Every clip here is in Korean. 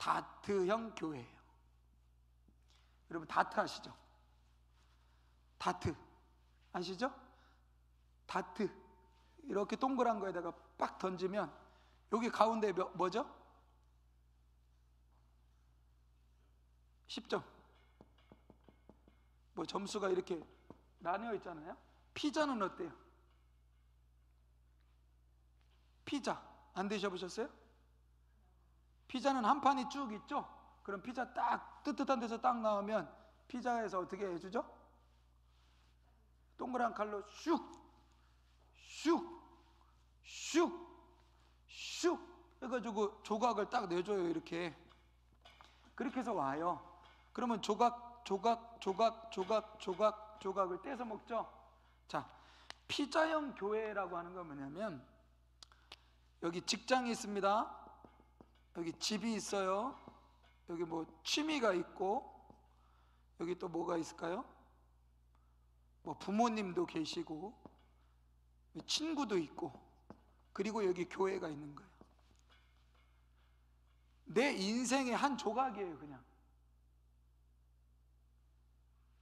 다트형 교회예요. 여러분 다트 아시죠? 다트 아시죠? 다트 이렇게 동그란 거에다가 빡 던지면 여기 가운데 뭐죠? 10점. 뭐 점수가 이렇게 나뉘어 있잖아요. 피자는 어때요? 피자 안 드셔보셨어요? 피자는 한 판이 쭉 있죠? 그럼 피자 딱 뜨뜻한 데서 딱 나오면 피자에서 어떻게 해주죠? 동그란 칼로 슉 슉 슉 슉 해가지고 조각을 딱 내줘요. 이렇게 그렇게 해서 와요. 그러면 조각을 떼서 먹죠. 자, 피자형 교회라고 하는 건 뭐냐면 여기 직장이 있습니다. 여기 집이 있어요. 여기 뭐 취미가 있고 여기 또 뭐가 있을까요? 뭐 부모님도 계시고 친구도 있고 그리고 여기 교회가 있는 거예요. 내 인생의 한 조각이에요. 그냥.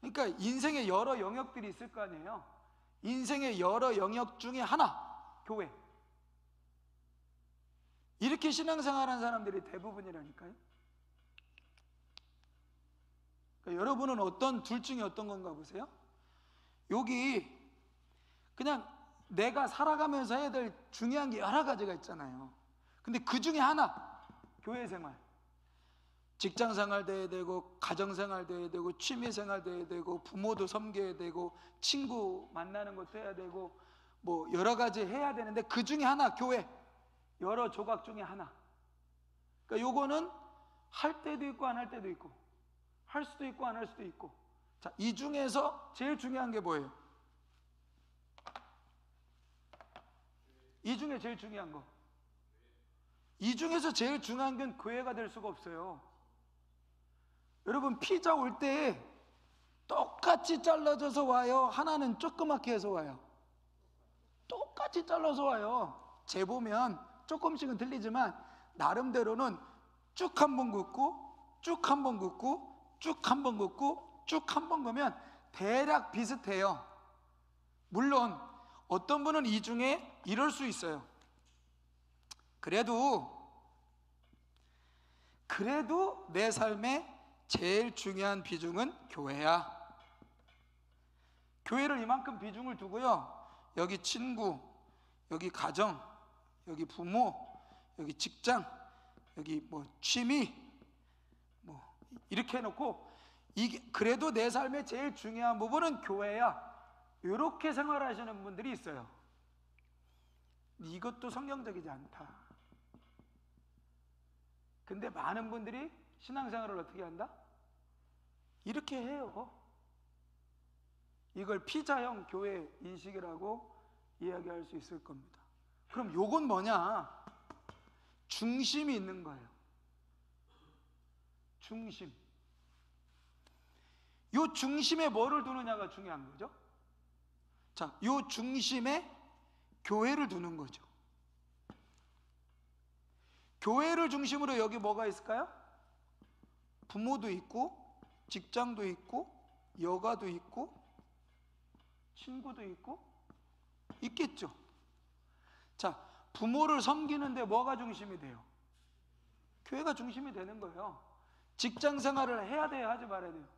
그러니까 인생의 여러 영역들이 있을 거 아니에요. 인생의 여러 영역 중에 하나, 교회. 이렇게 신앙생활하는 사람들이 대부분이라니까요. 그러니까 여러분은 어떤 둘 중에 어떤 건가 보세요. 여기 그냥 내가 살아가면서 해야 될 중요한 게 여러 가지가 있잖아요. 근데 그 중에 하나, 교회 생활. 직장 생활도 해야 되고 가정 생활도 해야 되고 취미 생활도 해야 되고 부모도 섬겨야 되고 친구 만나는 것도 해야 되고 뭐 여러 가지 해야 되는데 그 중에 하나, 교회. 여러 조각 중에 하나. 그러니까 요거는 할 때도 있고 안 할 때도 있고 할 수도 있고 안 할 수도 있고. 자, 이 중에서 제일 중요한 게 뭐예요? 이 중에 제일 중요한 거. 이 중에서 제일 중요한 건 교회가 될 수가 없어요. 여러분 피자 올 때 똑같이 잘라져서 와요? 하나는 조그맣게 해서 와요? 똑같이 잘라서 와요. 재보면 조금씩은 틀리지만 나름대로는 쭉 한 번 긋고 쭉 한 번 긋고 쭉 한 번 긋고 쭉 한 번 긋으면 대략 비슷해요. 물론 어떤 분은 이 중에 이럴 수 있어요. 그래도 내 삶에 제일 중요한 비중은 교회야. 교회를 이만큼 비중을 두고요, 여기 친구, 여기 가정, 여기 부모, 여기 직장, 여기 뭐 취미 뭐 이렇게 해놓고 이게 그래도 내 삶의 제일 중요한 부분은 교회야. 이렇게 생활하시는 분들이 있어요. 이것도 성경적이지 않다. 근데 많은 분들이 신앙생활을 어떻게 한다? 이렇게 해요. 이걸 피자형 교회 인식이라고 이야기할 수 있을 겁니다. 그럼 요건 뭐냐? 중심이 있는 거예요. 중심. 요 중심에 뭐를 두느냐가 중요한 거죠. 자, 요 중심에 교회를 두는 거죠. 교회를 중심으로 여기 뭐가 있을까요? 부모도 있고 직장도 있고 여가도 있고 친구도 있고 있겠죠. 자, 부모를 섬기는데 뭐가 중심이 돼요? 교회가 중심이 되는 거예요. 직장 생활을 해야 돼요, 하지 말아야 돼요?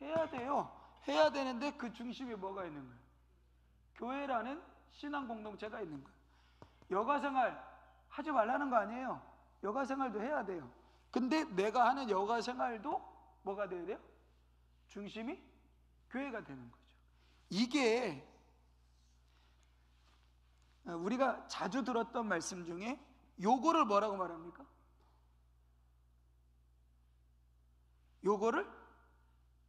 해야 돼요. 해야 되는데 그 중심에 뭐가 있는 거예요? 교회라는 신앙 공동체가 있는 거예요. 여가 생활 하지 말라는 거 아니에요. 여가 생활도 해야 돼요. 근데 내가 하는 여가 생활도 뭐가 돼야 돼요? 중심이 교회가 되는 거죠. 이게 우리가 자주 들었던 말씀 중에 요거를 뭐라고 말합니까? 요거를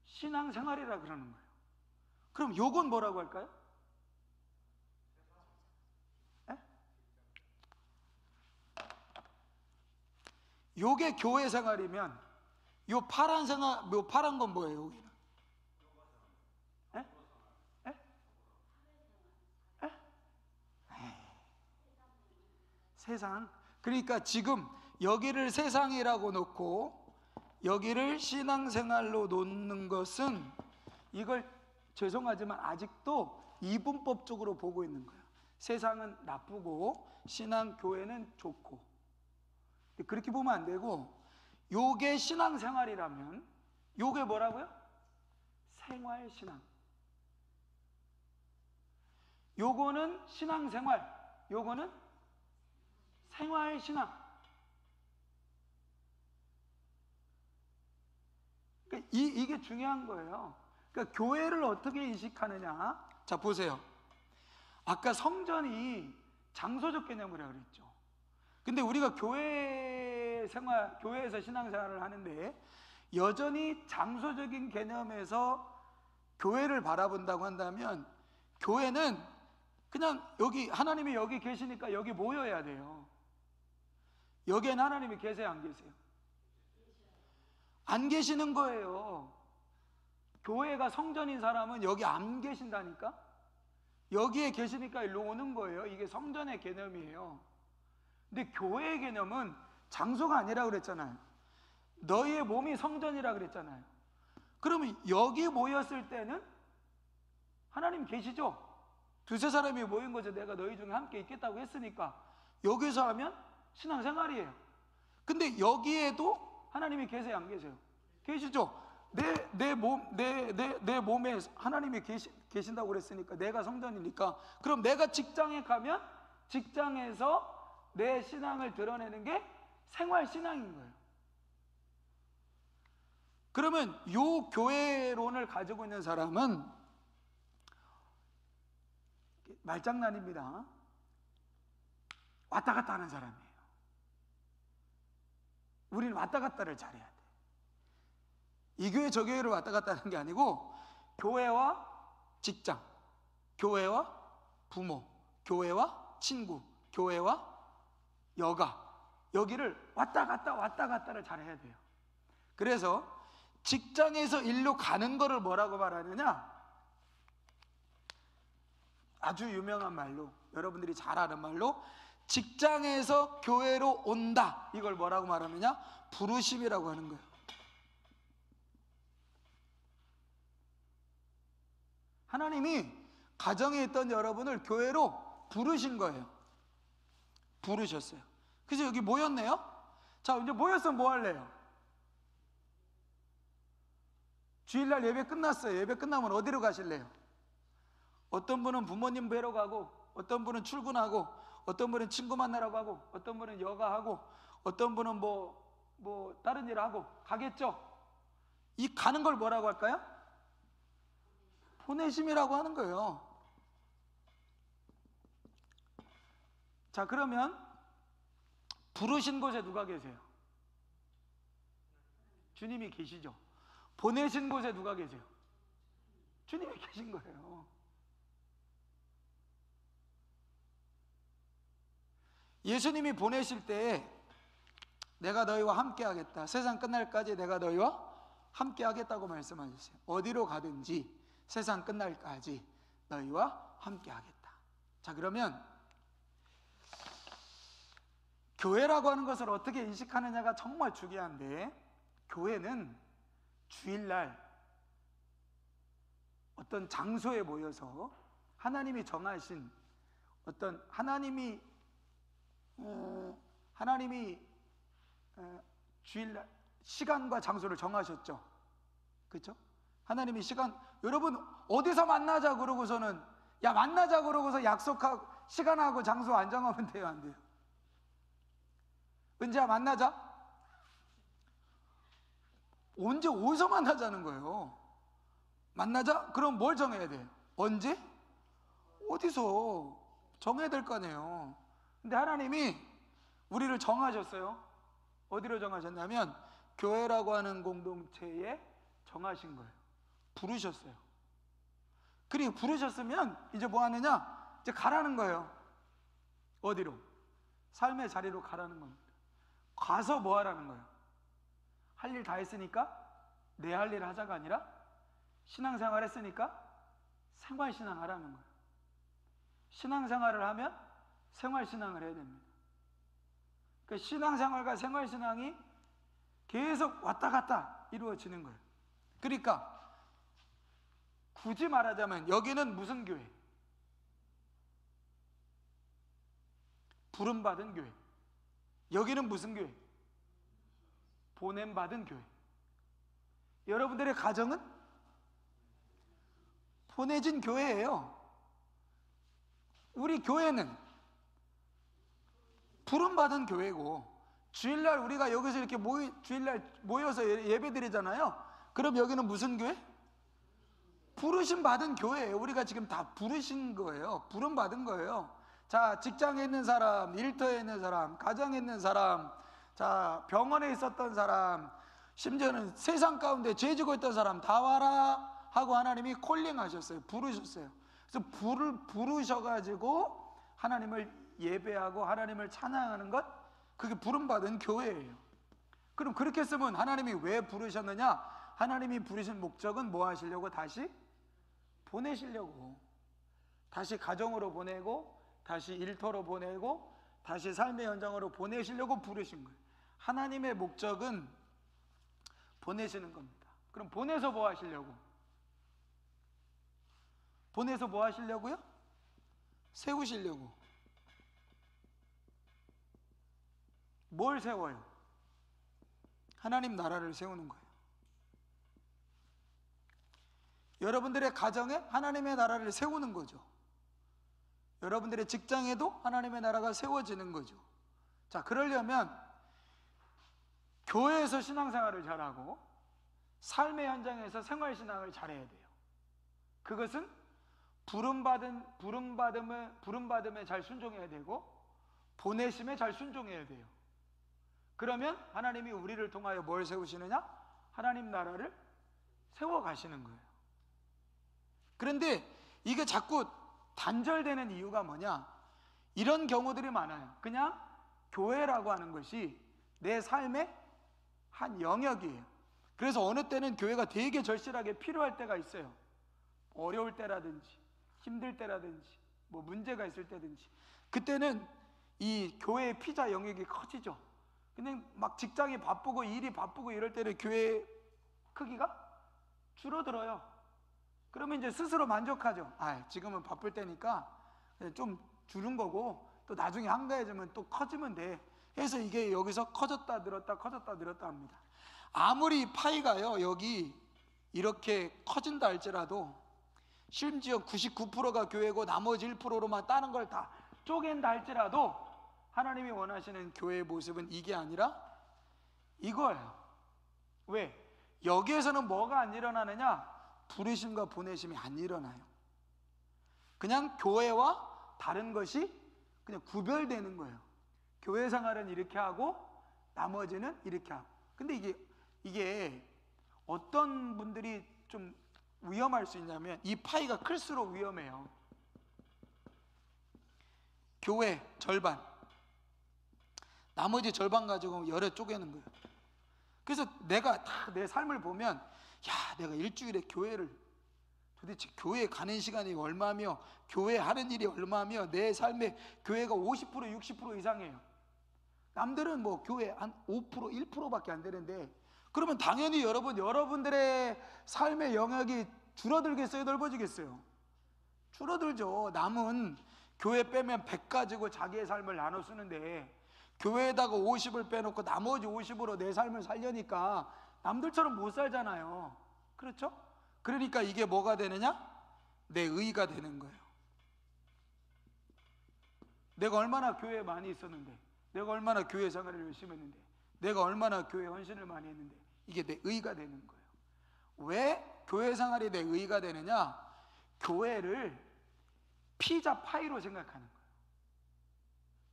신앙생활이라 그러는 거예요. 그럼 요건 뭐라고 할까요? 요게 교회 생활이면 요 파란 생활, 요 파란 건 뭐예요? 여기는? 세상. 그러니까 지금 여기를 세상이라고 놓고 여기를 신앙생활로 놓는 것은, 이걸 죄송하지만 아직도 이분법적으로 보고 있는 거예요. 세상은 나쁘고 신앙 교회는 좋고, 그렇게 보면 안 되고, 요게 신앙생활이라면 요게 뭐라고요? 생활신앙. 요거는 신앙생활, 요거는 생활신앙. 그러니까 이게 중요한 거예요. 그러니까 교회를 어떻게 인식하느냐. 자, 보세요. 아까 성전이 장소적 개념이라고 그랬죠. 근데 우리가 교회에서 신앙생활을 하는데 여전히 장소적인 개념에서 교회를 바라본다고 한다면, 교회는 그냥 여기 하나님이 여기 계시니까 여기 모여야 돼요. 여기엔 하나님이 계세요, 안 계세요? 안 계시는 거예요. 교회가 성전인 사람은 여기 안 계신다니까? 여기에 계시니까 일로 오는 거예요. 이게 성전의 개념이에요. 근데 교회의 개념은 장소가 아니라고 그랬잖아요. 너희의 몸이 성전이라 그랬잖아요. 그러면 여기 모였을 때는 하나님 계시죠? 두세 사람이 모인 거죠. 내가 너희 중에 함께 있겠다고 했으니까 여기서 하면 신앙생활이에요. 근데 여기에도 하나님이 계세요, 안 계세요? 계시죠? 내 몸에 하나님이 계신다고 그랬으니까 내가 성전이니까, 그럼 내가 직장에 가면 직장에서 내 신앙을 드러내는 게 생활신앙인 거예요. 그러면 요 교회론을 가지고 있는 사람은 말장난입니다. 왔다 갔다 하는 사람이에요. 우리는 왔다 갔다를 잘해야 돼. 이 교회 저 교회를 왔다 갔다 하는 게 아니고, 교회와 직장, 교회와 부모, 교회와 친구, 교회와 여가, 여기를 왔다 갔다를 잘해야 돼요. 그래서 직장에서 일로 가는 거를 뭐라고 말하느냐, 아주 유명한 말로, 여러분들이 잘 아는 말로, 직장에서 교회로 온다, 이걸 뭐라고 말하느냐, 부르심이라고 하는 거예요. 하나님이 가정에 있던 여러분을 교회로 부르신 거예요. 부르셨어요. 그래서 여기 모였네요. 자, 이제 모였으면 뭐 할래요? 주일날 예배 끝났어요. 예배 끝나면 어디로 가실래요? 어떤 분은 부모님 뵈러 가고, 어떤 분은 출근하고, 어떤 분은 친구 만나러 가고, 어떤 분은 여가하고, 어떤 분은 뭐 다른 일 하고 가겠죠? 이 가는 걸 뭐라고 할까요? 보내심이라고 하는 거예요. 자, 그러면 부르신 곳에 누가 계세요? 주님이 계시죠. 보내신 곳에 누가 계세요? 주님이 계신 거예요. 예수님이 보내실 때 내가 너희와 함께 하겠다, 세상 끝날까지 내가 너희와 함께 하겠다고 말씀하셨어요. 어디로 가든지 세상 끝날까지 너희와 함께 하겠다. 자, 그러면 교회라고 하는 것을 어떻게 인식하느냐가 정말 중요한데, 교회는 주일날 어떤 장소에 모여서 하나님이 정하신 어떤 하나님이 주일날 시간과 장소를 정하셨죠. 그렇죠? 하나님이 시간, 여러분 어디서 만나자 그러고서는, 야 만나자 그러고서 약속하고 시간하고 장소 안 정하면 돼요, 안 돼요? 은지야 만나자? 언제 어디서 만나자는 거예요? 만나자? 그럼 뭘 정해야 돼요? 언제? 어디서 정해야 될 거 아니에요. 근데 하나님이 우리를 정하셨어요. 어디로 정하셨냐면 교회라고 하는 공동체에 정하신 거예요. 부르셨어요. 그리고 부르셨으면 이제 뭐 하느냐? 이제 가라는 거예요. 어디로? 삶의 자리로 가라는 겁니다. 가서 뭐 하라는 거예요? 할 일 다 했으니까 내 할 일 하자가 아니라 신앙생활 했으니까 생활신앙 하라는 거예요. 신앙생활을 하면 생활신앙을 해야 됩니다. 그 신앙생활과 생활신앙이 계속 왔다 갔다 이루어지는 거예요. 그러니까 굳이 말하자면 여기는 무슨 교회? 부름받은 교회. 여기는 무슨 교회? 보냄받은 교회. 여러분들의 가정은 보내진 교회예요. 우리 교회는 부름받은 교회고, 주일날 우리가 여기서 이렇게 주일날 모여서 예배 드리잖아요. 그럼 여기는 무슨 교회? 부르심 받은 교회예요. 우리가 지금 다 부르신 거예요. 부름 받은 거예요. 자, 직장에 있는 사람, 일터에 있는 사람, 가정에 있는 사람, 자, 병원에 있었던 사람, 심지어는 세상 가운데 죄 지고 있던 사람 다 와라 하고 하나님이 콜링하셨어요. 부르셨어요. 그래서 부르셔가지고 하나님을 예배하고 하나님을 찬양하는 것, 그게 부름받은 교회예요. 그럼 그렇게 쓰면 하나님이 왜 부르셨느냐? 하나님이 부르신 목적은 뭐 하시려고? 다시 보내시려고. 다시 가정으로 보내고, 다시 일터로 보내고, 다시 삶의 현장으로 보내시려고 부르신 거예요. 하나님의 목적은 보내시는 겁니다. 그럼 보내서 뭐 하시려고? 보내서 뭐 하시려고요? 세우시려고. 뭘 세워요? 하나님 나라를 세우는 거예요. 여러분들의 가정에 하나님의 나라를 세우는 거죠. 여러분들의 직장에도 하나님의 나라가 세워지는 거죠. 자, 그러려면 교회에서 신앙생활을 잘하고 삶의 현장에서 생활신앙을 잘해야 돼요. 그것은 부름받음에 잘 순종해야 되고 보내심에 잘 순종해야 돼요. 그러면 하나님이 우리를 통하여 뭘 세우시느냐? 하나님 나라를 세워가시는 거예요. 그런데 이게 자꾸 단절되는 이유가 뭐냐? 이런 경우들이 많아요. 그냥 교회라고 하는 것이 내 삶의 한 영역이에요. 그래서 어느 때는 교회가 되게 절실하게 필요할 때가 있어요. 어려울 때라든지 힘들 때라든지 뭐 문제가 있을 때든지, 그때는 이 교회의 피자 영역이 커지죠. 그냥 막 직장이 바쁘고 일이 바쁘고 이럴 때는 교회 크기가 줄어들어요. 그러면 이제 스스로 만족하죠. 지금은 바쁠 때니까 좀 줄은 거고 또 나중에 한가해지면 또 커지면 돼 해서 이게 여기서 커졌다 늘었다 커졌다 늘었다 합니다. 아무리 파이가요 여기 이렇게 커진다 할지라도, 심지어 99%가 교회고 나머지 1%로만 다른 걸 다 쪼갠다 할지라도 하나님이 원하시는 교회의 모습은 이게 아니라 이거예요. 왜? 여기에서는 뭐가 안 일어나느냐? 부르심과 보내심이 안 일어나요. 그냥 교회와 다른 것이 그냥 구별되는 거예요. 교회 생활은 이렇게 하고 나머지는 이렇게 하고. 근데 이게 어떤 분들이 좀 위험할 수 있냐면, 이 파이가 클수록 위험해요. 교회 절반, 나머지 절반 가지고 열에 쪼개는 거예요. 그래서 내가 다 내 삶을 보면, 내가 일주일에 교회를 도대체 교회에 가는 시간이 얼마며 교회 하는 일이 얼마며 내 삶에 교회가 50% 60% 이상이에요. 남들은 뭐 교회 한 5% 1%밖에 안 되는데, 그러면 당연히 여러분들의 삶의 영역이 줄어들겠어요? 넓어지겠어요? 줄어들죠. 남은 교회 빼면 100 가지고 자기의 삶을 나눠 쓰는데, 교회에다가 50을 빼놓고 나머지 50으로 내 삶을 살려니까 남들처럼 못 살잖아요. 그렇죠? 그러니까 이게 뭐가 되느냐? 내 의가 되는 거예요. 내가 얼마나 교회에 많이 있었는데, 내가 얼마나 교회 생활을 열심히 했는데, 내가 얼마나 교회 헌신을 많이 했는데, 이게 내 의가 되는 거예요. 왜 교회 생활이 내 의가 되느냐? 교회를 피자 파이로 생각하는 거예요.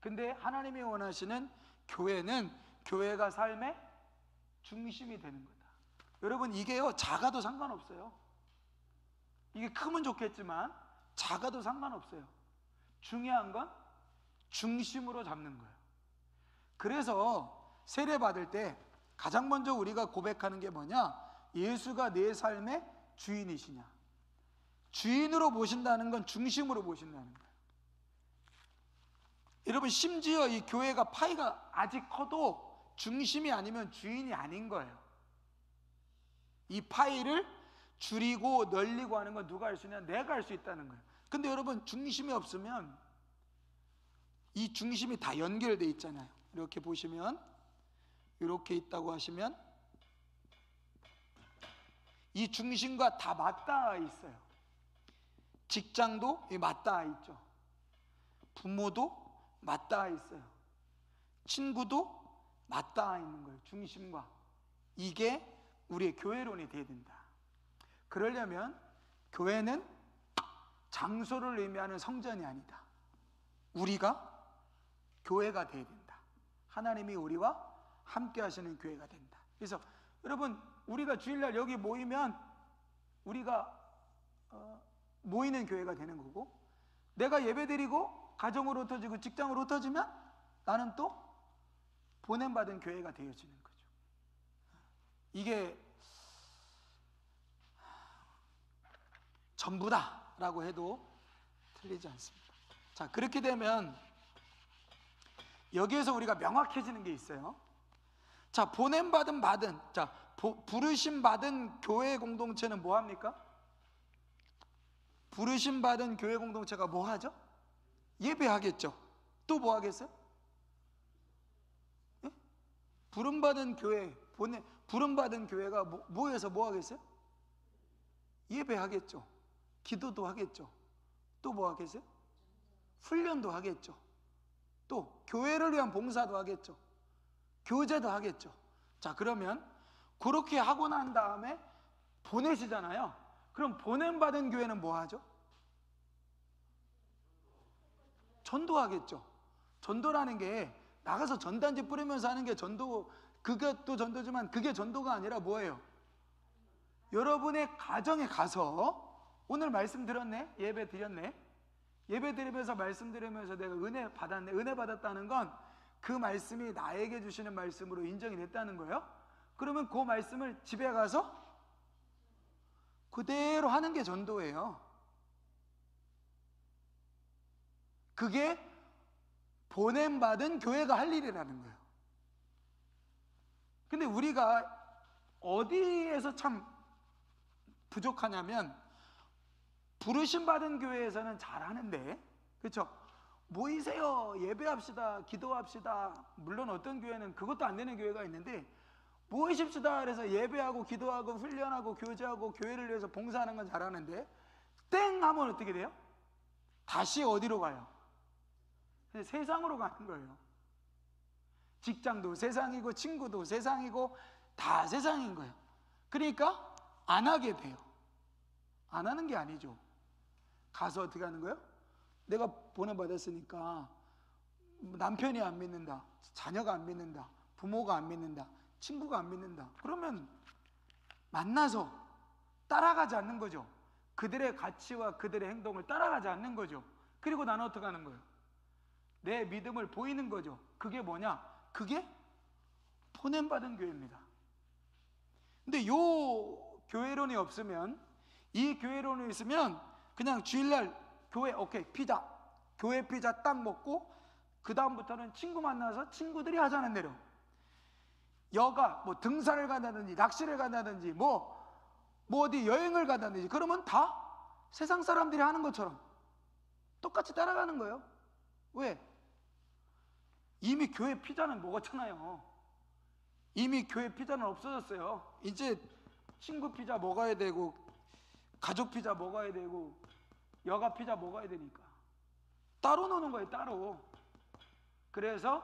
근데 하나님이 원하시는 교회는 교회가 삶의 중심이 되는 거다. 여러분, 이게요 작아도 상관없어요. 이게 크면 좋겠지만 작아도 상관없어요. 중요한 건 중심으로 잡는 거예요. 그래서 세례 받을 때 가장 먼저 우리가 고백하는 게 뭐냐? 예수가 내 삶의 주인이시냐? 주인으로 모신다는 건 중심으로 모신다는 거예요. 여러분, 심지어 이 교회가 파이가 아직 커도 중심이 아니면 주인이 아닌 거예요. 이 파이를 줄이고 널리고 하는 건 누가 할 수 있냐? 내가 할 수 있다는 거예요. 근데 여러분, 중심이 없으면, 이 중심이 다 연결되어 있잖아요. 이렇게 보시면, 이렇게 있다고 하시면 이 중심과 다 맞닿아 있어요. 직장도 맞닿아 있죠. 부모도 맞닿아 있어요. 친구도 맞닿아 있는 거예요. 중심과. 이게 우리의 교회론이 돼야 된다. 그러려면 교회는 장소를 의미하는 성전이 아니다. 우리가 교회가 돼야 된다. 하나님이 우리와 함께 하시는 교회가 된다. 그래서 여러분, 우리가 주일날 여기 모이면 우리가 모이는 교회가 되는 거고, 내가 예배드리고 가정으로 흩어지고 직장으로 흩어지면 나는 또 보냄받은 교회가 되어지는 거죠. 이게 전부다라고 해도 틀리지 않습니다. 자, 그렇게 되면 여기에서 우리가 명확해지는 게 있어요. 자, 보냄받은 자, 부르심 받은 교회 공동체는 뭐 합니까? 부르심 받은 교회 공동체가 뭐 하죠? 예배하겠죠. 또 뭐 하겠어요? 예? 부름받은 교회, 부름받은 교회가 뭐해서 뭐 하겠어요? 예배하겠죠. 기도도 하겠죠. 또 뭐 하겠어요? 훈련도 하겠죠. 또 교회를 위한 봉사도 하겠죠. 교제도 하겠죠. 자, 그러면 그렇게 하고 난 다음에 보내시잖아요. 그럼 보냄받은 교회는 뭐 하죠? 전도하겠죠. 전도라는 게 나가서 전단지 뿌리면서 하는 게 전도, 그것도 전도지만 그게 전도가 아니라 뭐예요? 여러분의 가정에 가서, 오늘 말씀 들었네? 예배 드렸네? 예배 드리면서 말씀 들으면서 내가 은혜 받았네? 은혜 받았다는 건 그 말씀이 나에게 주시는 말씀으로 인정이 됐다는 거예요. 그러면 그 말씀을 집에 가서 그대로 하는 게 전도예요. 그게 보냄받은 교회가 할 일이라는 거예요. 근데 우리가 어디에서 참 부족하냐면, 부르심 받은 교회에서는 잘하는데, 그렇죠? 모이세요, 예배합시다, 기도합시다. 물론 어떤 교회는 그것도 안 되는 교회가 있는데, 모이십시다 그래서 예배하고 기도하고 훈련하고 교제하고 교회를 위해서 봉사하는 건 잘하는데, 땡 하면 어떻게 돼요? 다시 어디로 가요? 세상으로 가는 거예요. 직장도 세상이고 친구도 세상이고 다 세상인 거예요. 그러니까 안 하게 돼요. 안 하는 게 아니죠. 가서 어떻게 하는 거예요? 내가 보내받았으니까 남편이 안 믿는다, 자녀가 안 믿는다, 부모가 안 믿는다, 친구가 안 믿는다. 그러면 만나서 따라가지 않는 거죠. 그들의 가치와 그들의 행동을 따라가지 않는 거죠. 그리고 나는 어떻게 하는 거예요? 내 믿음을 보이는 거죠. 그게 뭐냐? 그게 보냄받은 교회입니다. 근데 요 교회론이 없으면, 이 교회론이 있으면 그냥 주일날 교회 오케이 피자, 교회 피자 딱 먹고 그 다음부터는 친구 만나서 친구들이 하자는 대로 여가 뭐 등산을 간다든지 낚시를 간다든지 뭐 어디 여행을 간다든지, 그러면 다 세상 사람들이 하는 것처럼 똑같이 따라가는 거예요. 왜? 이미 교회 피자는 먹었잖아요. 이미 교회 피자는 없어졌어요. 이제 친구 피자 먹어야 되고 가족 피자 먹어야 되고 여가 피자 먹어야 되니까 따로 노는 거예요. 따로. 그래서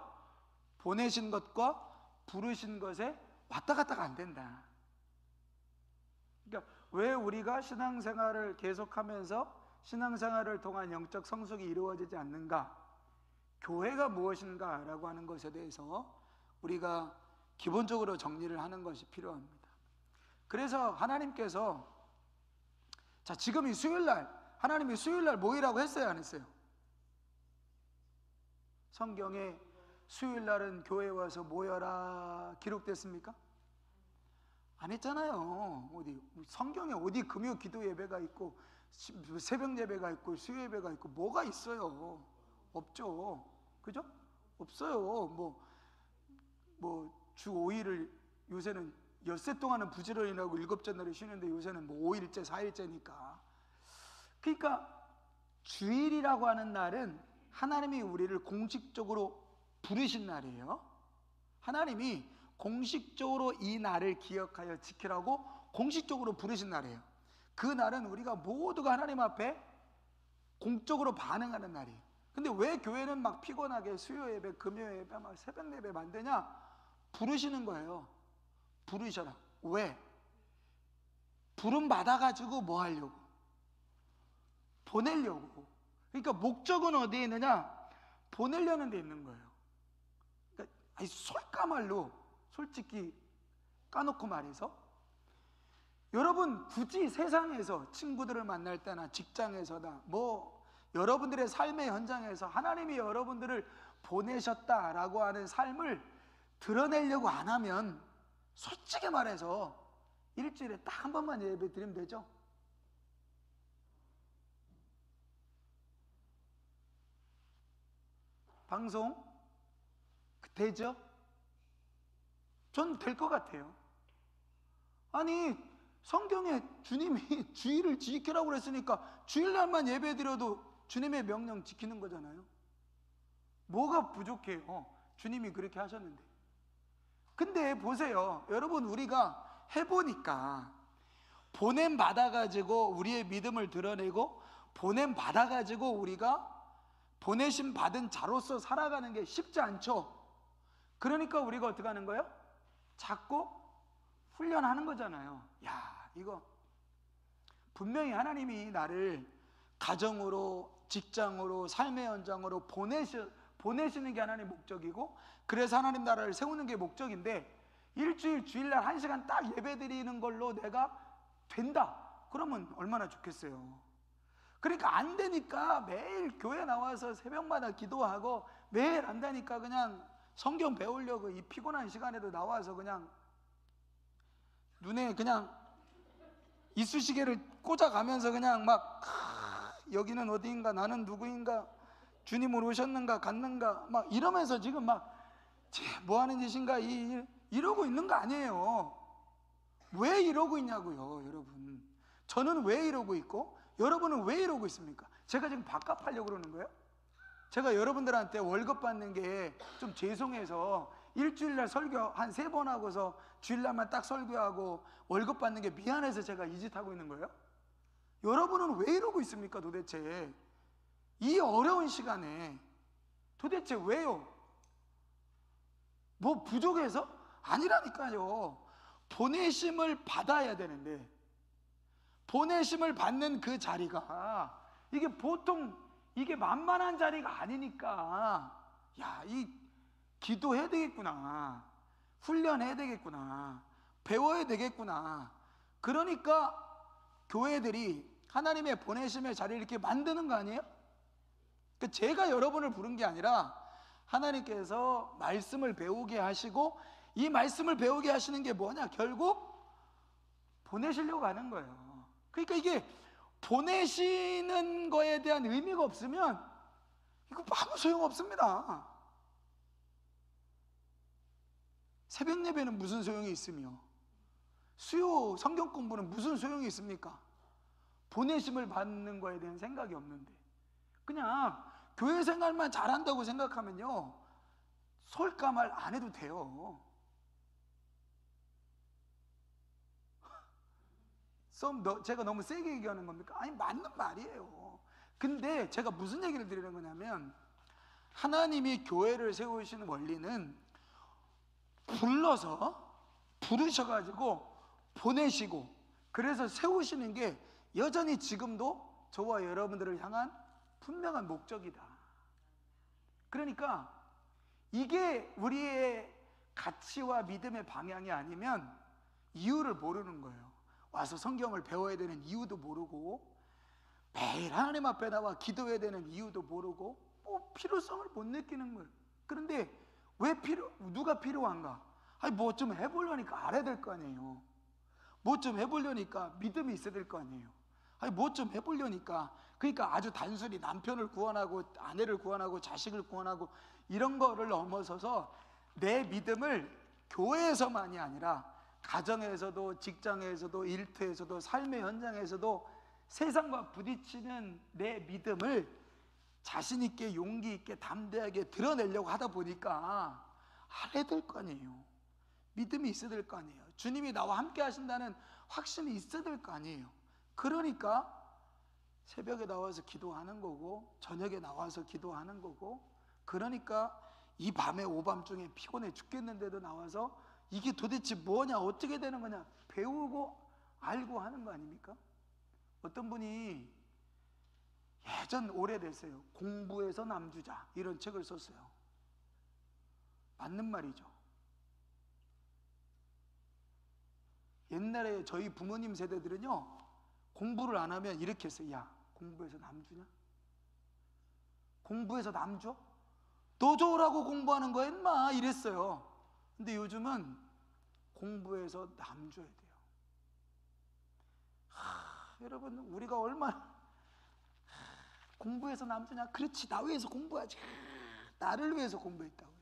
보내신 것과 부르신 것에 왔다 갔다가 안 된다. 그러니까 왜 우리가 신앙생활을 계속하면서 신앙생활을 통한 영적 성숙이 이루어지지 않는가? 교회가 무엇인가 라고 하는 것에 대해서 우리가 기본적으로 정리를 하는 것이 필요합니다. 그래서 하나님께서, 자, 지금 이 수요일날, 하나님이 수요일날 모이라고 했어요, 안 했어요? 성경에 수요일날은 교회에 와서 모여라 기록됐습니까? 안 했잖아요. 어디 성경에 어디 금요 기도 예배가 있고 새벽 예배가 있고 수요 예배가 있고 뭐가 있어요? 없죠. 그죠? 없어요. 주 5일을 요새는 엿새 동안은 부지런히 하고 7째 날에 쉬는데 요새는 5일째 4일째니까. 그러니까 주일이라고 하는 날은 하나님이 우리를 공식적으로 부르신 날이에요. 하나님이 공식적으로 이 날을 기억하여 지키라고 공식적으로 부르신 날이에요. 그 날은 우리가 모두가 하나님 앞에 공적으로 반응하는 날이에요. 근데 왜 교회는 막 피곤하게 수요 예배, 금요 예배, 막 새벽 예배 만드냐? 부르시는 거예요. 부르셔라. 왜? 부름 받아가지고 뭐 하려고? 보내려고. 그러니까 목적은 어디에 있느냐? 보내려는 데 있는 거예요. 그러니까 솔까말로 솔직히 까놓고 말해서 여러분 굳이 세상에서 친구들을 만날 때나 직장에서나 여러분들의 삶의 현장에서 하나님이 여러분들을 보내셨다라고 하는 삶을 드러내려고 안 하면 솔직히 말해서 일주일에 딱 한 번만 예배 드리면 되죠? 방송 되죠? 전 될 것 같아요. 아니 성경에 주님이 주일을 지키라고 그랬으니까 주일날만 예배 드려도 주님의 명령 지키는 거잖아요. 뭐가 부족해요? 주님이 그렇게 하셨는데. 근데 보세요 여러분, 우리가 해보니까 보냄 받아가지고 우리의 믿음을 드러내고 보냄 받아가지고 우리가 보내심 받은 자로서 살아가는 게 쉽지 않죠. 그러니까 우리가 어떻게 하는 거예요? 자꾸 훈련하는 거잖아요. 야, 이거 분명히 하나님이 나를 가정으로, 직장으로, 삶의 현장으로 보내시는 게 하나님의 목적이고, 그래서 하나님 나라를 세우는 게 목적인데, 일주일 주일날 1시간 딱 예배 드리는 걸로 내가 된다 그러면 얼마나 좋겠어요. 그러니까 안 되니까 매일 교회 나와서 새벽마다 기도하고 매일 안다니까 그냥 성경 배우려고 이 피곤한 시간에도 나와서 그냥 눈에 그냥 이쑤시개를 꽂아가면서 그냥 막 여기는 어디인가, 나는 누구인가, 주님을 오셨는가 갔는가 막 이러면서 지금 막 뭐 하는 짓인가 이러고 있는 거 아니에요. 왜 이러고 있냐고요. 여러분, 저는 왜 이러고 있고 여러분은 왜 이러고 있습니까? 제가 지금 밥값 하려고 그러는 거예요? 제가 여러분들한테 월급 받는 게 좀 죄송해서 일주일날 설교 한 3번 하고서 주일날만 딱 설교하고 월급 받는 게 미안해서 제가 이 짓 하고 있는 거예요? 여러분은 왜 이러고 있습니까 도대체? 이 어려운 시간에 도대체 왜요? 뭐 부족해서? 아니라니까요. 보내심을 받아야 되는데 보내심을 받는 그 자리가 이게 보통 이게 만만한 자리가 아니니까, 야, 이 기도해야 되겠구나, 훈련해야 되겠구나, 배워야 되겠구나. 그러니까 교회들이 하나님의 보내심의 자리를 이렇게 만드는 거 아니에요? 그러니까 제가 여러분을 부른 게 아니라 하나님께서 말씀을 배우게 하시고, 이 말씀을 배우게 하시는 게 뭐냐? 결국 보내시려고 하는 거예요. 그러니까 이게 보내시는 거에 대한 의미가 없으면 이거 아무 소용없습니다. 새벽 예배는 무슨 소용이 있으며 수요 성경 공부는 무슨 소용이 있습니까? 보내심을 받는 거에 대한 생각이 없는데 그냥 교회 생활만 잘한다고 생각하면요 솔까말 안 해도 돼요. 제가 너무 세게 얘기하는 겁니까? 아니, 맞는 말이에요. 근데 제가 무슨 얘기를 드리는 거냐면, 하나님이 교회를 세우시는 원리는 부르셔가지고 보내시고 그래서 세우시는 게 여전히 지금도 저와 여러분들을 향한 분명한 목적이다. 그러니까 이게 우리의 가치와 믿음의 방향이 아니면 이유를 모르는 거예요. 와서 성경을 배워야 되는 이유도 모르고 매일 하나님 앞에 나와 기도해야 되는 이유도 모르고 필요성을 못 느끼는 거예요. 그런데 누가 필요한가? 아니 뭐 좀 해보려니까 알아야 될 거 아니에요. 뭐 좀 해보려니까 믿음이 있어야 될 거 아니에요. 아니 뭐 좀 해보려니까 그러니까 아주 단순히 남편을 구원하고 아내를 구원하고 자식을 구원하고 이런 거를 넘어서서 내 믿음을 교회에서만이 아니라 가정에서도, 직장에서도, 일터에서도, 삶의 현장에서도 세상과 부딪히는 내 믿음을 자신 있게, 용기 있게, 담대하게 드러내려고 하다 보니까 알아야 될 거 아니에요. 믿음이 있어야 될 거 아니에요. 주님이 나와 함께 하신다는 확신이 있어야 될 거 아니에요. 그러니까 새벽에 나와서 기도하는 거고, 저녁에 나와서 기도하는 거고, 그러니까 이 밤에 오밤중에 피곤해 죽겠는데도 나와서 이게 도대체 뭐냐, 어떻게 되는 거냐 배우고 알고 하는 거 아닙니까? 어떤 분이 예전 오래됐어요. 공부해서 남주자 이런 책을 썼어요. 맞는 말이죠. 옛날에 저희 부모님 세대들은요, 공부를 안 하면 이렇게 했어요. 야, 공부해서 남주냐? 공부해서 남줘? 너 좋으라고 공부하는 거야 인마, 이랬어요. 근데 요즘은 공부해서 남줘야 돼요. 여러분, 우리가 얼마나 공부해서 남주냐? 그렇지, 나 위해서 공부하지. 나를 위해서 공부했다고요.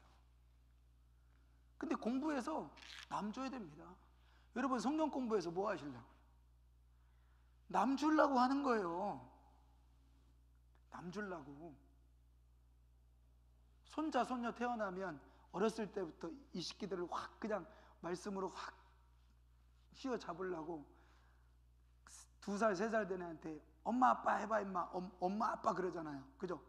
근데 공부해서 남줘야 됩니다. 여러분, 성경 공부해서 뭐 하시려고? 남 주려고 하는 거예요. 남 주려고. 손자, 손녀 태어나면 어렸을 때부터 이 새끼들을 확 그냥 말씀으로 확 휘어 잡으려고 2살, 3살 된 애한테 엄마 아빠 해봐 임마, 엄마 아빠 그러잖아요. 그죠?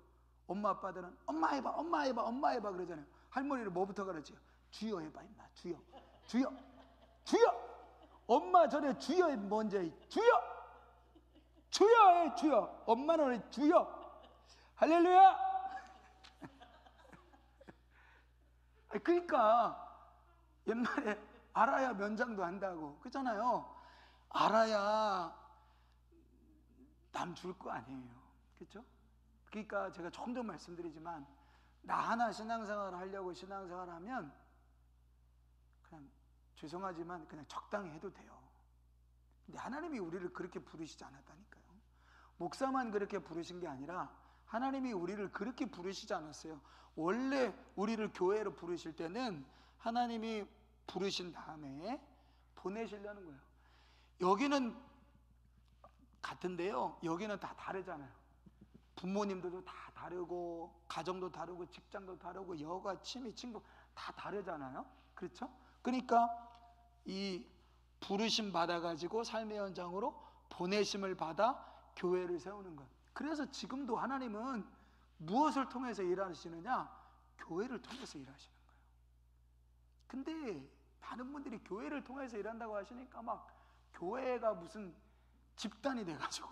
엄마 아빠들은 엄마 해봐, 엄마 해봐, 엄마 해봐 그러잖아요. 할머니를 뭐부터 가르쳐요? 주여 해봐 임마, 주여, 주여, 주여. 엄마 전에 주여 먼저 해. 주여, 주여 해, 주여. 엄마는 주여. 할렐루야. 그러니까 옛날에 알아야 면장도 한다고 그러잖아요. 알아야 남 줄 거 아니에요. 그렇죠? 그러니까 제가 조금 전 말씀드리지만, 나 하나 신앙생활을 하려고 신앙생활을 하면 그냥 죄송하지만 그냥 적당히 해도 돼요. 근데 하나님이 우리를 그렇게 부르시지 않았다니까요. 목사만 그렇게 부르신 게 아니라 하나님이 우리를 그렇게 부르시지 않았어요. 원래 우리를 교회로 부르실 때는 하나님이 부르신 다음에 보내시려는 거예요. 여기는 같은데요, 여기는 다 다르잖아요. 부모님들도 다 다르고, 가정도 다르고, 직장도 다르고, 여가, 취미, 친구 다 다르잖아요. 그렇죠? 그러니까 이 부르심 받아가지고 삶의 현장으로 보내심을 받아 교회를 세우는 것. 그래서 지금도 하나님은 무엇을 통해서 일하시느냐? 교회를 통해서 일하시는 거예요. 근데 많은 분들이 교회를 통해서 일한다고 하시니까 막 교회가 무슨 집단이 돼가지고,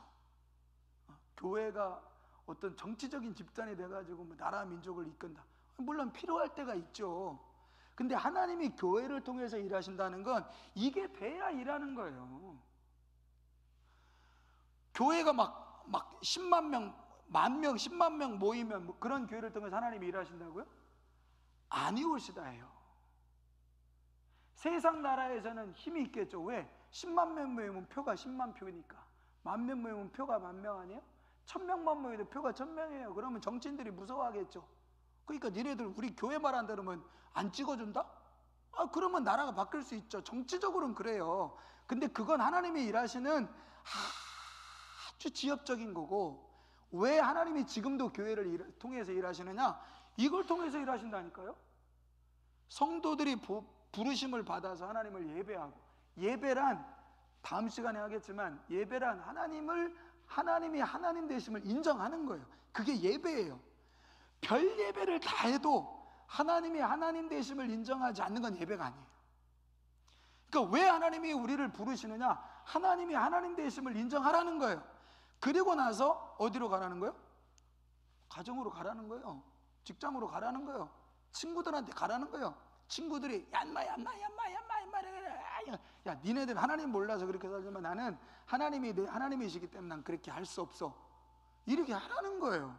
교회가 어떤 정치적인 집단이 돼가지고 뭐 나라 민족을 이끈다. 물론 필요할 때가 있죠. 근데 하나님이 교회를 통해서 일하신다는 건 이게 돼야 일하는 거예요. 교회가 막 10만 명, 10,000명, 10만 명 모이면 뭐 그런 교회를 통해서 하나님이 일하신다고요? 아니오시다예요. 세상 나라에서는 힘이 있겠죠. 왜? 10만 명 모이면 표가 10만 표니까. 10,000명 모이면 표가 10,000명 아니에요? 1,000명만 모여도 표가 1,000명이에요. 그러면 정치인들이 무서워하겠죠. 그러니까 니네들 우리 교회 말 안 들으면 안 찍어준다? 그러면 나라가 바뀔 수 있죠. 정치적으로는 그래요. 근데 그건 하나님이 일하시는 아주 지엽적인 거고, 왜 하나님이 지금도 교회를 통해서 일하시느냐? 이걸 통해서 일하신다니까요. 성도들이 부르심을 받아서 하나님을 예배하고, 예배란 다음 시간에 하겠지만, 예배란 하나님이 하나님 되심을 인정하는 거예요. 그게 예배예요. 별 예배를 다 해도 하나님이 하나님 되심을 인정하지 않는 건 예배가 아니에요. 그러니까 왜 하나님이 우리를 부르시느냐? 하나님이 하나님 되심을 인정하라는 거예요. 그리고 나서 어디로 가라는 거예요? 가정으로 가라는 거예요. 직장으로 가라는 거예요. 친구들한테 가라는 거예요. 친구들이 야 니네들 하나님 몰라서 그렇게 살지만 나는 하나님이 내 하나님이시기 때문에 난 그렇게 할 수 없어, 이렇게 하라는 거예요.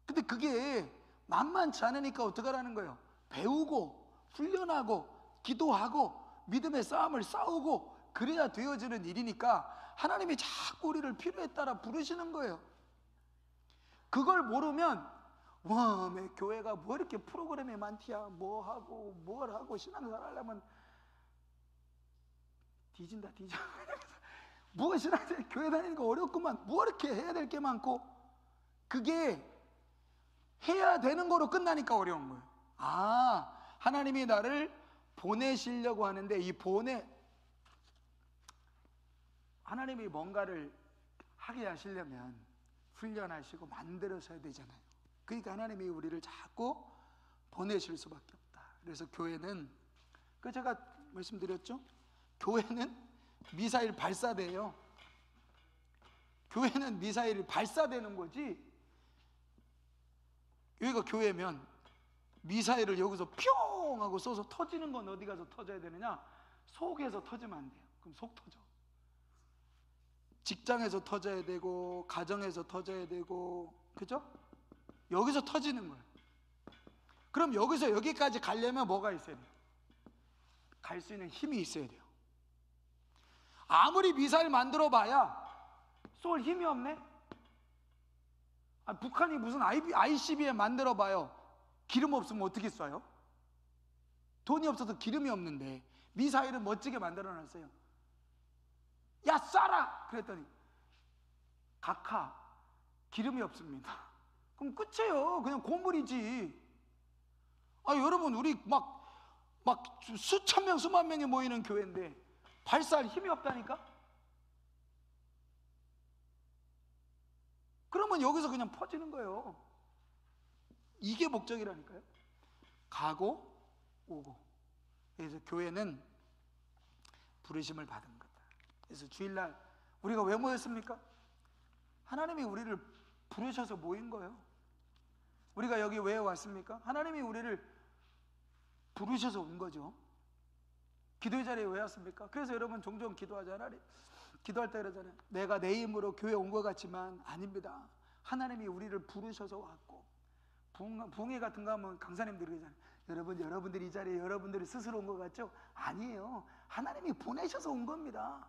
근데 그게 만만치 않으니까 어떡하라는 거예요? 배우고 훈련하고 기도하고 믿음의 싸움을 싸우고 그래야 되어지는 일이니까 하나님이 자꾸 우리를 필요에 따라 부르시는 거예요. 그걸 모르면 와, 내 교회가 뭐 이렇게 프로그램이 많디야, 뭐 하고 뭘 하고 신앙생활 하려면 뒤진다. 뭐 신앙생활 교회 다니는 거 어렵구만, 뭐 이렇게 해야 될 게 많고, 그게 해야 되는 거로 끝나니까 어려운 거예요. 아, 하나님이 나를 보내시려고 하는데, 이 하나님이 뭔가를 하게 하시려면 훈련하시고 만들어서야 되잖아요. 그러니까 하나님이 우리를 자꾸 보내실 수밖에 없다. 그래서 교회는, 그 제가 말씀드렸죠, 교회는 미사일 발사돼요. 교회는 미사일이 발사되는 거지, 여기가 교회면 미사일을 여기서 뿅 하고 쏘서 터지는 건 어디 가서 터져야 되느냐? 속에서 터지면 안 돼요. 그럼 속 터져. 직장에서 터져야 되고, 가정에서 터져야 되고, 그죠? 여기서 터지는 거예요. 그럼 여기서 여기까지 가려면 뭐가 있어야 돼요? 갈 수 있는 힘이 있어야 돼요. 아무리 미사일 만들어 봐야 쏠 힘이 없네? 북한이 무슨 ICBM 만들어 봐요. 기름 없으면 어떻게 쏴요? 돈이 없어서 기름이 없는데 미사일은 멋지게 만들어 놨어요. 야, 쏴라! 그랬더니 각하 기름이 없습니다. 그럼 끝이에요. 그냥 고물이지. 여러분, 우리 막 수천 명 수만 명이 모이는 교회인데 발사할 힘이 없다니까? 그러면 여기서 그냥 퍼지는 거예요. 이게 목적이라니까요. 가고 오고. 그래서 교회는 부르심을 받은 거다. 그래서 주일날 우리가 왜 모였습니까? 하나님이 우리를 부르셔서 모인 거예요. 우리가 여기 왜 왔습니까? 하나님이 우리를 부르셔서 온 거죠. 기도의 자리에 왜 왔습니까? 그래서 여러분 종종 기도하잖아요. 기도할 때 그러잖아요. 내가 내 힘으로 교회 온 것 같지만 아닙니다. 하나님이 우리를 부르셔서 왔고, 부흥회 같은 거 하면 강사님들이 그러잖아요. 여러분들이 이 자리에 여러분들이 스스로 온 것 같죠? 아니에요. 하나님이 보내셔서 온 겁니다.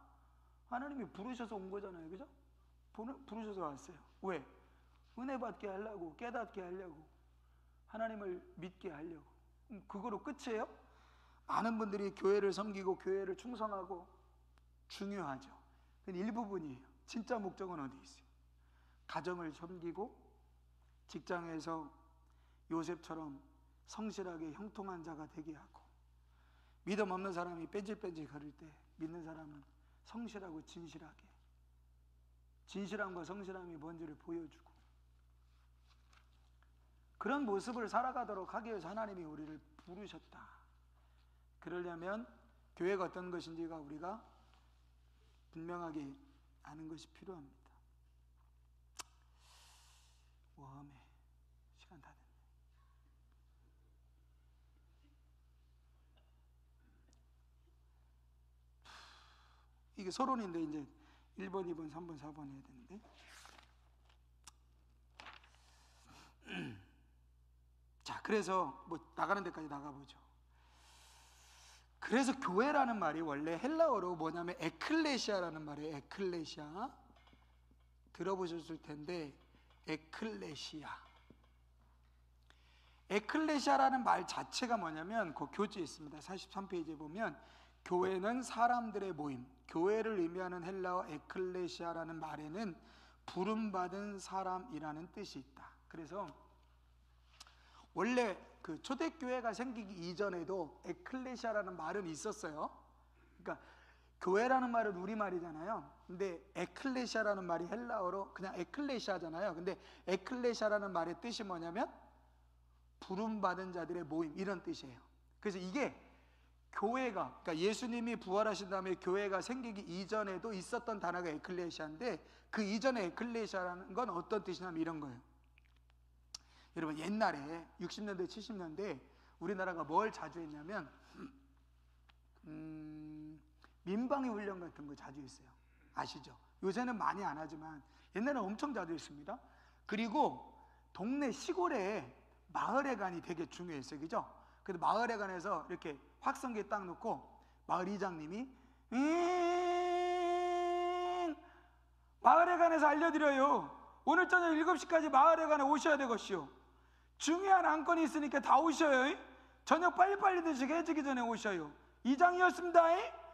하나님이 부르셔서 온 거잖아요. 그죠? 부르셔서 왔어요. 왜? 은혜 받게 하려고, 깨닫게 하려고, 하나님을 믿게 하려고. 그거로 끝이에요? 많은 분들이 교회를 섬기고 교회를 충성하고 중요하죠. 그건 일부분이에요. 진짜 목적은 어디 있어요? 가정을 섬기고, 직장에서 요셉처럼 성실하게 형통한 자가 되게 하고, 믿음 없는 사람이 뺀질뺀질 거릴 때 믿는 사람은 성실하고 진실하게, 진실함과 성실함이 뭔지를 보여주고, 그런 모습을 살아가도록 하기 위해서 하나님이 우리를 부르셨다. 그러려면 교회가 어떤 것인지가 우리가 분명하게 아는 것이 필요합니다. 웜에 시간 다 됐네. 이게 서론인데 이제 1번, 2번, 3번, 4번 해야 되는데 자, 그래서 뭐 나가는 데까지 나가보죠. 그래서 교회라는 말이 원래 헬라어로 뭐냐면 에클레시아라는 말이에요. 에클레시아. 들어보셨을 텐데 에클레시아라는 말 자체가 뭐냐면 그 교재에 있습니다. 43페이지에 보면 교회는 사람들의 모임, 교회를 의미하는 헬라어 에클레시아라는 말에는 부름받은 사람이라는 뜻이 있다. 그래서 원래 그 초대교회가 생기기 이전에도 에클레시아라는 말은 있었어요. 그러니까 교회라는 말은 우리말이잖아요. 근데 에클레시아라는 말이 헬라어로 그냥 에클레시아잖아요. 근데 에클레시아라는 말의 뜻이 뭐냐면 부름받은 자들의 모임, 이런 뜻이에요. 그래서 이게 교회가, 그러니까 예수님이 부활하신 다음에 교회가 생기기 이전에도 있었던 단어가 에클레시아인데, 그 이전에 에클레시아라는 건 어떤 뜻이냐면 이런 거예요. 여러분, 옛날에 60년대 70년대 우리나라가 뭘 자주 했냐면 민방위 훈련 같은 거 자주 했어요. 아시죠? 요새는 많이 안 하지만 옛날에는 엄청 자주 했습니다. 그리고 동네 시골에 마을회관이 되게 중요했어요. 그죠? 그래서 마을회관에서 이렇게 확성기 딱 놓고 마을 이장님이 마을회관에서 알려드려요. 오늘 저녁 7시까지 마을회관에 오셔야 되겠시오. 중요한 안건이 있으니까 다 오셔요. 저녁 빨리빨리 드시게 해지기 전에 오셔요. 이장이었습니다.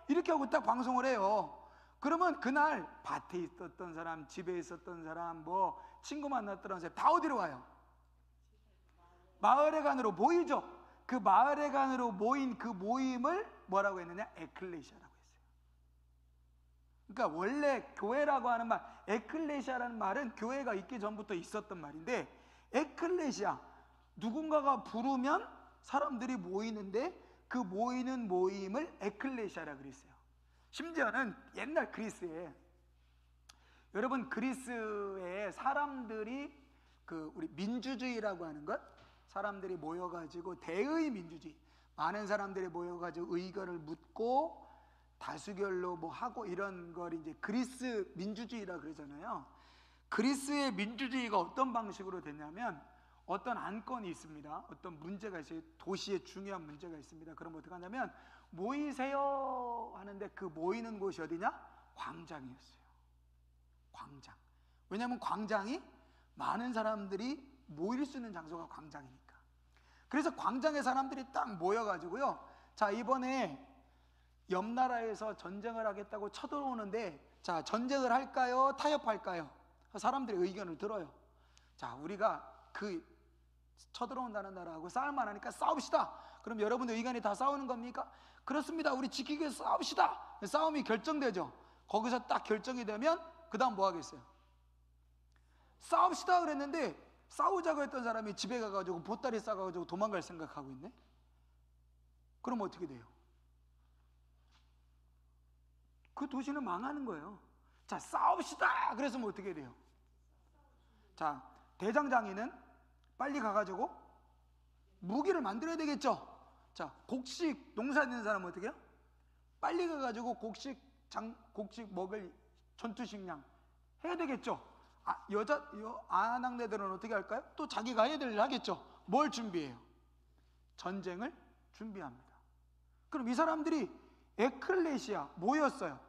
이렇게 하고 딱 방송을 해요. 그러면 그날 밭에 있었던 사람, 집에 있었던 사람, 뭐 친구 만났던 사람 다 어디로 와요? 마을회관으로 모이죠. 그 마을회관으로 모인 그 모임을 뭐라고 했느냐? 에클레시아라고 했어요. 그러니까 원래 교회라고 하는 말, 에클레시아라는 말은 교회가 있기 전부터 있었던 말인데, 에클레시아, 누군가가 부르면 사람들이 모이는데 그 모이는 모임을 에클레시아라 그랬어요. 심지어는 옛날 그리스에, 여러분 그리스에 사람들이 그 우리 민주주의라고 하는 것, 사람들이 모여가지고 대의 민주주의, 많은 사람들이 모여가지고 의견을 묻고 다수결로 뭐 하고 이런 걸 이제 그리스 민주주의라 그러잖아요. 그리스의 민주주의가 어떤 방식으로 됐냐면, 어떤 안건이 있습니다. 어떤 문제가 있어요. 도시에 중요한 문제가 있습니다. 그럼 어떻게 하냐면 모이세요 하는데 그 모이는 곳이 어디냐? 광장이었어요. 광장. 왜냐하면 광장이 많은 사람들이 모일 수 있는 장소가 광장이니까. 그래서 광장에 사람들이 딱 모여가지고요, 자 이번에 옆 나라에서 전쟁을 하겠다고 쳐들어오는데, 자 전쟁을 할까요? 타협할까요? 사람들의 의견을 들어요. 자 우리가 그 쳐들어온다는 나라하고 싸울만 하니까 싸웁시다. 그럼 여러분들 의견이 다 싸우는 겁니까? 그렇습니다. 우리 지키기 위해서 싸웁시다. 싸움이 결정되죠. 거기서 딱 결정이 되면 그 다음 뭐 하겠어요? 싸웁시다 그랬는데 싸우자고 했던 사람이 집에 가가지고 보따리 싸가지고 도망갈 생각하고 있네. 그럼 어떻게 돼요? 그 도시는 망하는 거예요. 자 싸웁시다 그랬으면 어떻게 돼요? 자 대장장이는 빨리 가가지고 무기를 만들어야 되겠죠. 자 곡식 농사 짓는 사람은 어떻게 해요? 빨리 가가지고 곡식 먹을 전투식량 해야 되겠죠. 아낙네들은 어떻게 할까요? 또 자기가 해야 될 일 하겠죠. 뭘 준비해요? 전쟁을 준비합니다. 그럼 이 사람들이 에클레시아 모였어요.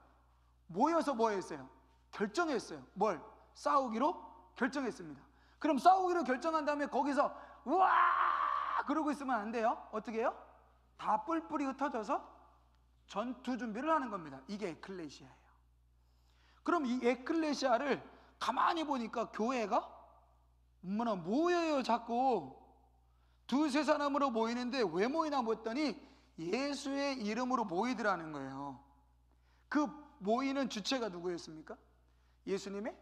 모여서 뭐 했어요? 결정했어요. 뭘? 싸우기로 결정했습니다. 그럼 싸우기로 결정한 다음에 거기서 우와 그러고 있으면 안 돼요. 어떻게 해요? 다 뿔뿔이 흩어져서 전투 준비를 하는 겁니다. 이게 에클레시아예요. 그럼 이 에클레시아를 가만히 보니까 교회가 얼마나 모여요. 자꾸 두세 사람으로 모이는데 왜 모이나 봤더니 예수의 이름으로 모이더라는 거예요. 그 모이는 주체가 누구였습니까? 예수님의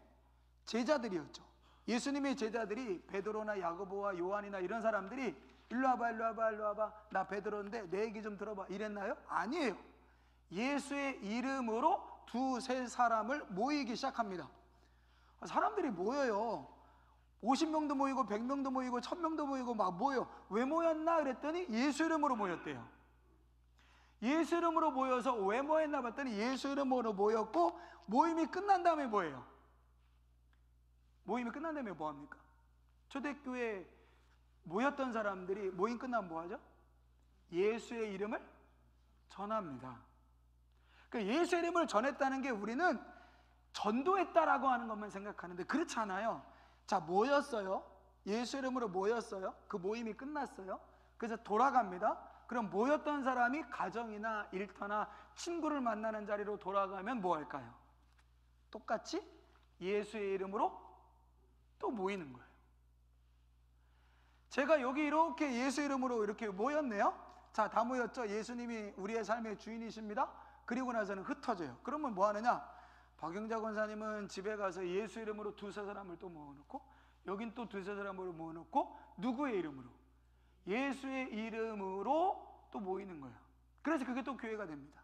제자들이었죠. 예수님의 제자들이 베드로나 야고보와 요한이나 이런 사람들이 일로 와봐 나 베드로인데 내 얘기 좀 들어봐 이랬나요? 아니에요. 예수의 이름으로 두세 사람을 모이기 시작합니다. 사람들이 모여요. 50명도 모이고 100명도 모이고 1000명도 모이고 막 모여. 왜 모였나 그랬더니 예수 이름으로 모였대요. 예수 이름으로 모여서 왜 모였나 봤더니 예수 이름으로 모였고, 모임이 끝난 다음에 뭐예요? 모임이 끝난 다음에 뭐합니까? 초대교회 모였던 사람들이 모임 끝나면 뭐하죠? 예수의 이름을 전합니다. 그러니까 예수의 이름을 전했다는 게 우리는 전도했다라고 하는 것만 생각하는데 그렇지 않아요. 자 모였어요. 예수 이름으로 모였어요. 그 모임이 끝났어요. 그래서 돌아갑니다. 그럼 모였던 사람이 가정이나 일터나 친구를 만나는 자리로 돌아가면 뭐 할까요? 똑같이 예수의 이름으로 또 모이는 거예요. 제가 여기 이렇게 예수 이름으로 이렇게 모였네요. 자, 다 모였죠. 예수님이 우리의 삶의 주인이십니다. 그리고 나서는 흩어져요. 그러면 뭐 하느냐? 박영자 권사님은 집에 가서 예수 이름으로 두세 사람을 또 모아놓고, 여긴 또 두세 사람으로 모아놓고, 누구의 이름으로? 예수의 이름으로 또 모이는 거예요. 그래서 그게 또 교회가 됩니다.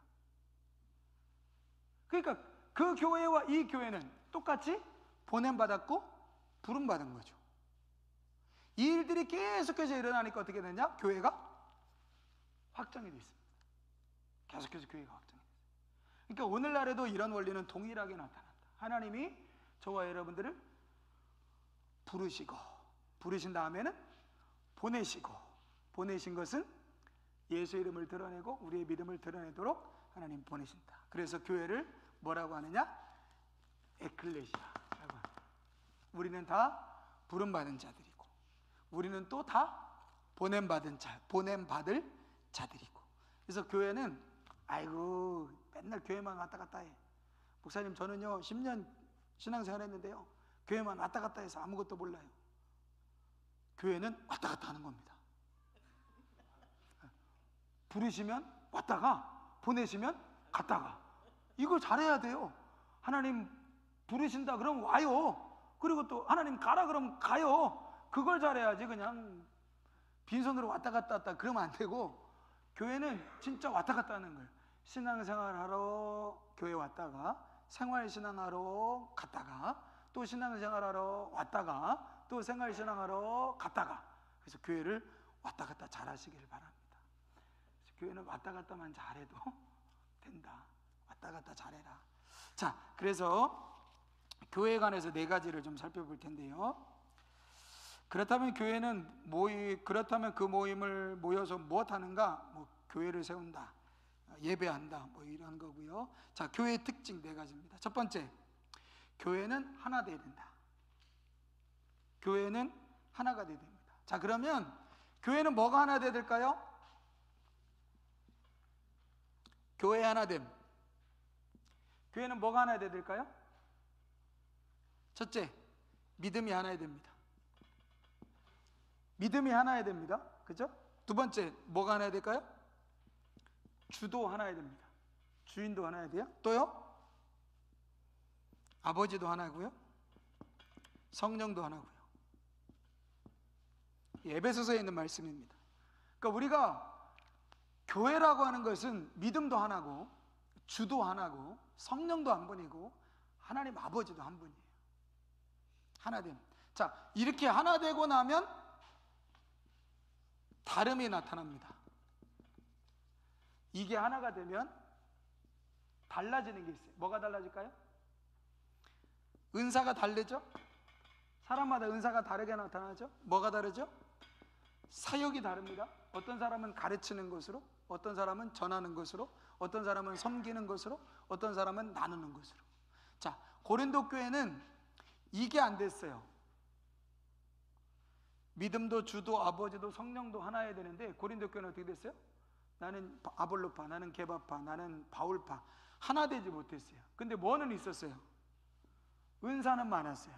그러니까 그 교회와 이 교회는 똑같이 보냄받았고 부름받은 거죠. 이 일들이 계속해서 일어나니까 어떻게 되냐? 교회가 확장이 되어 있습니다. 계속해서 교회가 확장이 되어 있습니다. 그러니까 오늘날에도 이런 원리는 동일하게 나타난다. 하나님이 저와 여러분들을 부르신 다음에는 보내신 것은 예수 이름을 드러내고 우리의 믿음을 드러내도록 하나님 보내신다. 그래서 교회를 뭐라고 하느냐? 에클레시아라고 합니다. 우리는 다 부름받은 자들이고, 우리는 또 다 보냄받을 자들이고. 그래서 교회는 아이고 맨날 교회만 왔다 갔다 해. 목사님 저는요 10년 신앙생활 했는데요 교회만 왔다 갔다 해서 아무것도 몰라요. 교회는 왔다 갔다 하는 겁니다. 부르시면 왔다가, 보내시면 갔다가, 이걸 잘해야 돼요. 하나님 부르신다 그러면 와요. 그리고 또 하나님 가라 그러면 가요. 그걸 잘해야지 그냥 빈손으로 왔다 갔다 그러면 안 되고, 교회는 진짜 왔다 갔다 하는 거예요. 신앙생활하러 교회 왔다가, 생활신앙하러 갔다가, 또 신앙생활하러 왔다가, 또 생활신앙하러 갔다가. 그래서 교회를 왔다 갔다 잘 하시기를 바랍니다. 교회는 왔다 갔다만 잘해도 된다. 왔다 갔다 잘해라. 자, 그래서 교회에 관해서 4가지를 좀 살펴볼 텐데요. 그렇다면 그렇다면 그 모임을 모여서 무엇 하는가? 뭐 교회를 세운다, 예배한다, 뭐 이런 거고요. 자, 교회의 특징 4가지입니다. 첫 번째, 교회는 하나 되어야 된다. 교회는 하나가 되어야 됩니다. 자, 그러면 교회는 뭐가 하나 되어야 될까요? 교회 하나됨. 교회는 뭐가 하나 되어야 될까요? 첫째, 믿음이 하나야 됩니다. 믿음이 하나야 됩니다. 그죠? 두 번째, 뭐가 하나야 될까요? 주도 하나야 됩니다. 주인도 하나야 돼요. 또요? 아버지도 하나고요. 성령도 하나고요. 에베소서에 있는 말씀입니다. 그러니까 우리가 교회라고 하는 것은 믿음도 하나고, 주도 하나고, 성령도 한 분이고, 하나님 아버지도 한 분이에요. 하나됨. 자, 이렇게 하나 되고 나면 다름이 나타납니다. 이게 하나가 되면 달라지는 게 있어요. 뭐가 달라질까요? 은사가 다르죠? 사람마다 은사가 다르게 나타나죠? 뭐가 다르죠? 사역이 다릅니다. 어떤 사람은 가르치는 것으로, 어떤 사람은 전하는 것으로, 어떤 사람은 섬기는 것으로, 어떤 사람은 나누는 것으로. 자, 고린도 교회는 이게 안 됐어요. 믿음도 주도 아버지도 성령도 하나여야 되는데, 고린도 교회는 어떻게 됐어요? 나는 아볼로파, 나는 게바파, 나는 바울파, 하나 되지 못했어요. 근데 뭐는 있었어요? 은사는 많았어요.